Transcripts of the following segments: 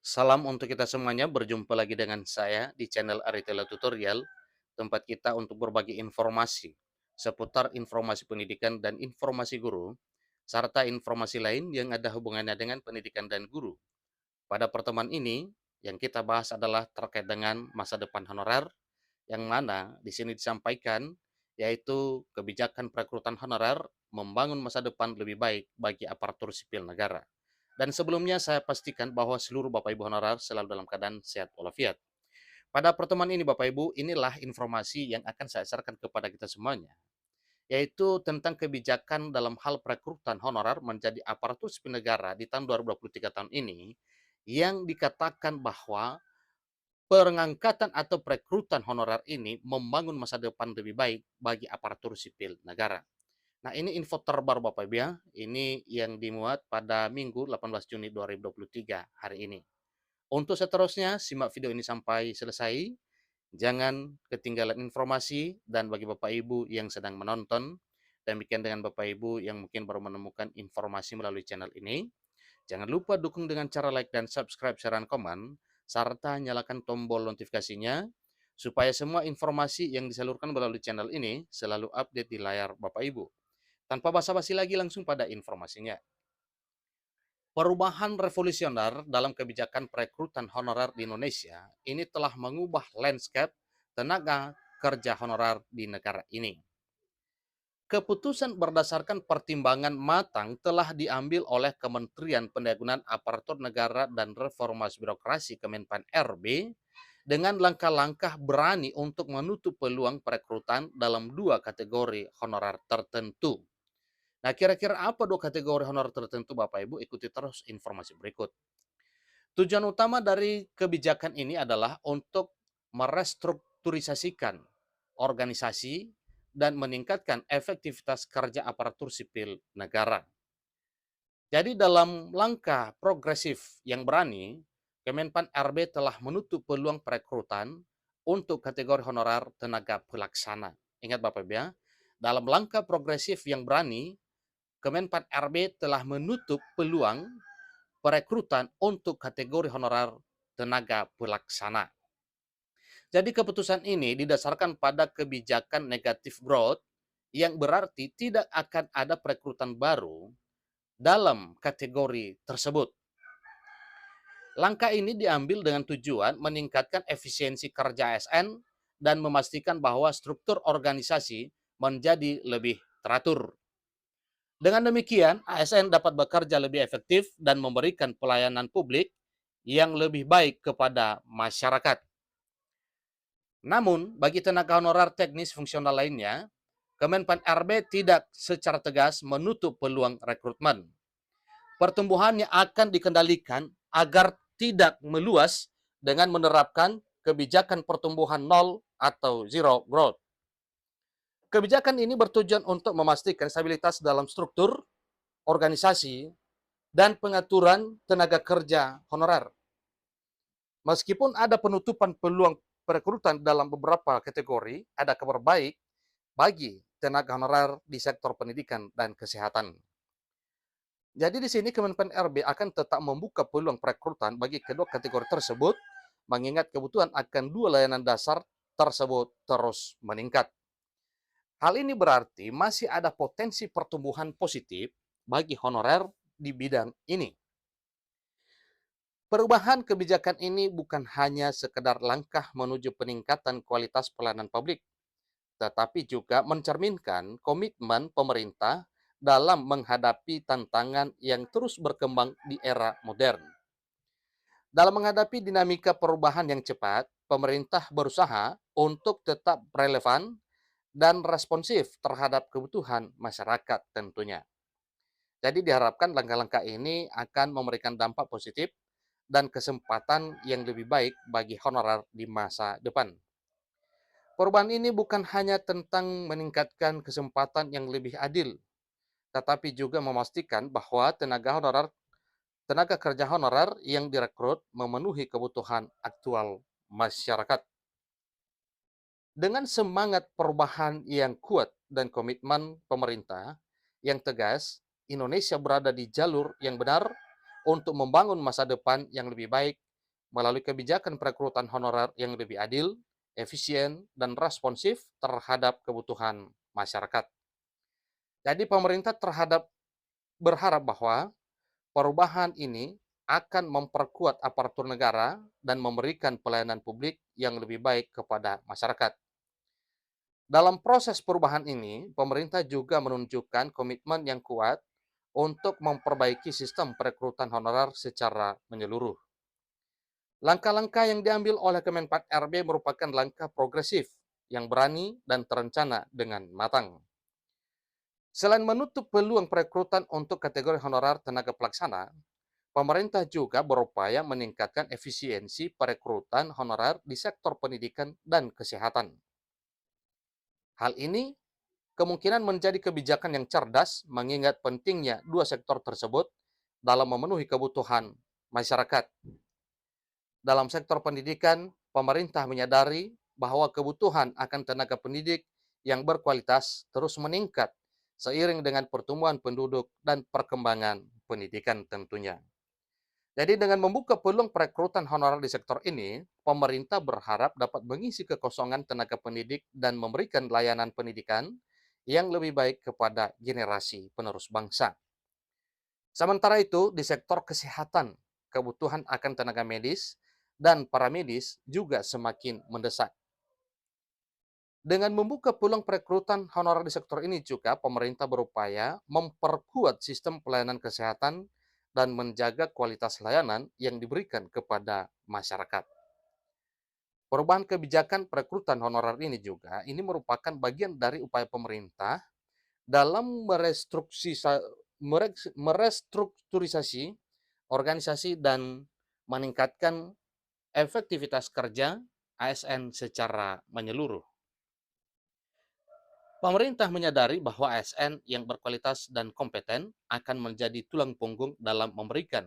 Salam untuk kita semuanya, berjumpa lagi dengan saya di channel Aritela Tutorial, tempat kita untuk berbagi informasi seputar informasi pendidikan dan informasi guru, serta informasi lain yang ada hubungannya dengan pendidikan dan guru. Pada pertemuan ini, yang kita bahas adalah terkait dengan masa depan honorer, yang mana di sini disampaikan yaitu kebijakan perekrutan honorer membangun masa depan lebih baik bagi aparatur sipil negara. Dan sebelumnya saya pastikan bahwa seluruh Bapak Ibu honorer selalu dalam keadaan sehat walafiat. Pada pertemuan ini Bapak Ibu, inilah informasi yang akan saya sarankan kepada kita semuanya, yaitu tentang kebijakan dalam hal perekrutan honorer menjadi aparatur sipil negara di tahun 2023 tahun ini, yang dikatakan bahwa pengangkatan atau perekrutan honorer ini membangun masa depan lebih baik bagi aparatur sipil negara. Nah, ini info terbaru Bapak Ibu ya. Ini yang dimuat pada Minggu 18 Juni 2023 hari ini. Untuk seterusnya, simak video ini sampai selesai. Jangan ketinggalan informasi, dan bagi Bapak Ibu yang sedang menonton, demikian dengan Bapak Ibu yang mungkin baru menemukan informasi melalui channel ini, jangan lupa dukung dengan cara like dan subscribe, share, dan komen, serta nyalakan tombol notifikasinya, supaya semua informasi yang disalurkan melalui channel ini selalu update di layar Bapak Ibu. Tanpa basa-basi lagi, langsung pada informasinya. Perubahan revolusioner dalam kebijakan perekrutan honorer di Indonesia ini telah mengubah landscape tenaga kerja honorer di negara ini. Keputusan berdasarkan pertimbangan matang telah diambil oleh Kementerian Pendayagunaan Aparatur Negara dan Reformasi Birokrasi Kemenpan RB dengan langkah-langkah berani untuk menutup peluang perekrutan dalam dua kategori honorer tertentu. Nah, kira-kira apa dua kategori honorer tertentu Bapak Ibu? Ikuti terus informasi berikut. Tujuan utama dari kebijakan ini adalah untuk merestrukturisasikan organisasi dan meningkatkan efektivitas kerja aparatur sipil negara. Jadi dalam langkah progresif yang berani, Kemenpan RB telah menutup peluang perekrutan untuk kategori honorer tenaga pelaksana. Ingat Bapak Ibu ya, dalam langkah progresif yang berani, Kemenpan RB telah menutup peluang perekrutan untuk kategori honorer tenaga pelaksana. Jadi keputusan ini didasarkan pada kebijakan negatif growth, yang berarti tidak akan ada perekrutan baru dalam kategori tersebut. Langkah ini diambil dengan tujuan meningkatkan efisiensi kerja ASN dan memastikan bahwa struktur organisasi menjadi lebih teratur. Dengan demikian, ASN dapat bekerja lebih efektif dan memberikan pelayanan publik yang lebih baik kepada masyarakat. Namun, bagi tenaga honorer teknis fungsional lainnya, Kemenpan RB tidak secara tegas menutup peluang rekrutmen. Pertumbuhannya akan dikendalikan agar tidak meluas dengan menerapkan kebijakan pertumbuhan nol atau zero growth. Kebijakan ini bertujuan untuk memastikan stabilitas dalam struktur, organisasi, dan pengaturan tenaga kerja honorer. Meskipun ada penutupan peluang perekrutan dalam beberapa kategori, ada kabar baik bagi tenaga honorer di sektor pendidikan dan kesehatan. Jadi di sini Kemenpan RB akan tetap membuka peluang perekrutan bagi kedua kategori tersebut, mengingat kebutuhan akan dua layanan dasar tersebut terus meningkat. Hal ini berarti masih ada potensi pertumbuhan positif bagi honorer di bidang ini. Perubahan kebijakan ini bukan hanya sekedar langkah menuju peningkatan kualitas pelayanan publik, tetapi juga mencerminkan komitmen pemerintah dalam menghadapi tantangan yang terus berkembang di era modern. Dalam menghadapi dinamika perubahan yang cepat, pemerintah berusaha untuk tetap relevan dan responsif terhadap kebutuhan masyarakat tentunya. Jadi diharapkan langkah-langkah ini akan memberikan dampak positif dan kesempatan yang lebih baik bagi honorer di masa depan. Perubahan ini bukan hanya tentang meningkatkan kesempatan yang lebih adil, tetapi juga memastikan bahwa tenaga kerja honorer yang direkrut memenuhi kebutuhan aktual masyarakat. Dengan semangat perubahan yang kuat dan komitmen pemerintah yang tegas, Indonesia berada di jalur yang benar untuk membangun masa depan yang lebih baik melalui kebijakan perekrutan honorer yang lebih adil, efisien, dan responsif terhadap kebutuhan masyarakat. Jadi pemerintah berharap bahwa perubahan ini akan memperkuat aparatur negara dan memberikan pelayanan publik yang lebih baik kepada masyarakat. Dalam proses perubahan ini, pemerintah juga menunjukkan komitmen yang kuat untuk memperbaiki sistem perekrutan honorer secara menyeluruh. Langkah-langkah yang diambil oleh Kemenpan RB merupakan langkah progresif yang berani dan terencana dengan matang. Selain menutup peluang perekrutan untuk kategori honorer tenaga pelaksana, pemerintah juga berupaya meningkatkan efisiensi perekrutan honorer di sektor pendidikan dan kesehatan. Hal ini kemungkinan menjadi kebijakan yang cerdas mengingat pentingnya dua sektor tersebut dalam memenuhi kebutuhan masyarakat. Dalam sektor pendidikan, pemerintah menyadari bahwa kebutuhan akan tenaga pendidik yang berkualitas terus meningkat seiring dengan pertumbuhan penduduk dan perkembangan pendidikan tentunya. Jadi dengan membuka peluang perekrutan honorer di sektor ini, pemerintah berharap dapat mengisi kekosongan tenaga pendidik dan memberikan layanan pendidikan yang lebih baik kepada generasi penerus bangsa. Sementara itu, di sektor kesehatan, kebutuhan akan tenaga medis dan paramedis juga semakin mendesak. Dengan membuka peluang perekrutan honorer di sektor ini juga, pemerintah berupaya memperkuat sistem pelayanan kesehatan dan menjaga kualitas layanan yang diberikan kepada masyarakat. Perubahan kebijakan perekrutan honorer ini juga, ini merupakan bagian dari upaya pemerintah dalam merestrukturisasi organisasi dan meningkatkan efektivitas kerja ASN secara menyeluruh. Pemerintah menyadari bahwa ASN yang berkualitas dan kompeten akan menjadi tulang punggung dalam memberikan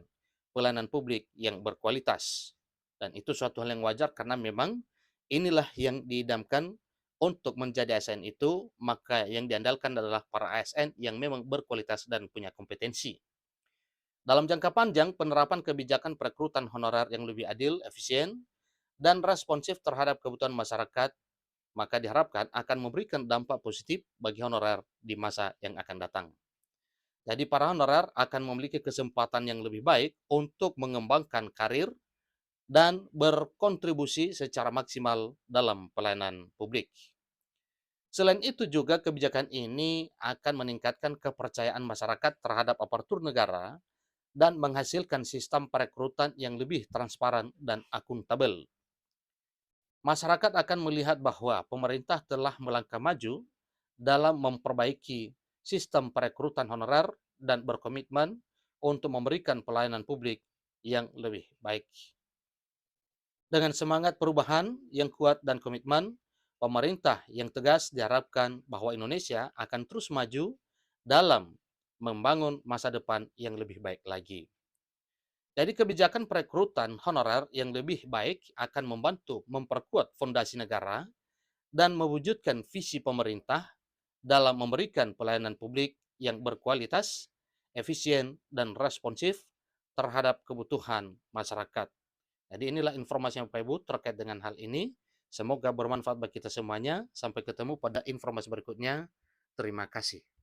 pelayanan publik yang berkualitas. Dan itu suatu hal yang wajar karena memang inilah yang diidamkan untuk menjadi ASN itu, maka yang diandalkan adalah para ASN yang memang berkualitas dan punya kompetensi. Dalam jangka panjang, penerapan kebijakan perekrutan honorer yang lebih adil, efisien, dan responsif terhadap kebutuhan masyarakat maka diharapkan akan memberikan dampak positif bagi honorer di masa yang akan datang. Jadi para honorer akan memiliki kesempatan yang lebih baik untuk mengembangkan karir dan berkontribusi secara maksimal dalam pelayanan publik. Selain itu juga kebijakan ini akan meningkatkan kepercayaan masyarakat terhadap aparatur negara dan menghasilkan sistem perekrutan yang lebih transparan dan akuntabel. Masyarakat akan melihat bahwa pemerintah telah melangkah maju dalam memperbaiki sistem perekrutan honorer dan berkomitmen untuk memberikan pelayanan publik yang lebih baik. Dengan semangat perubahan yang kuat dan komitmen, pemerintah yang tegas diharapkan bahwa Indonesia akan terus maju dalam membangun masa depan yang lebih baik lagi. Jadi kebijakan perekrutan honorer yang lebih baik akan membantu memperkuat fondasi negara dan mewujudkan visi pemerintah dalam memberikan pelayanan publik yang berkualitas, efisien, dan responsif terhadap kebutuhan masyarakat. Jadi inilah informasi yang Bapak Ibu terkait dengan hal ini. Semoga bermanfaat bagi kita semuanya. Sampai ketemu pada informasi berikutnya. Terima kasih.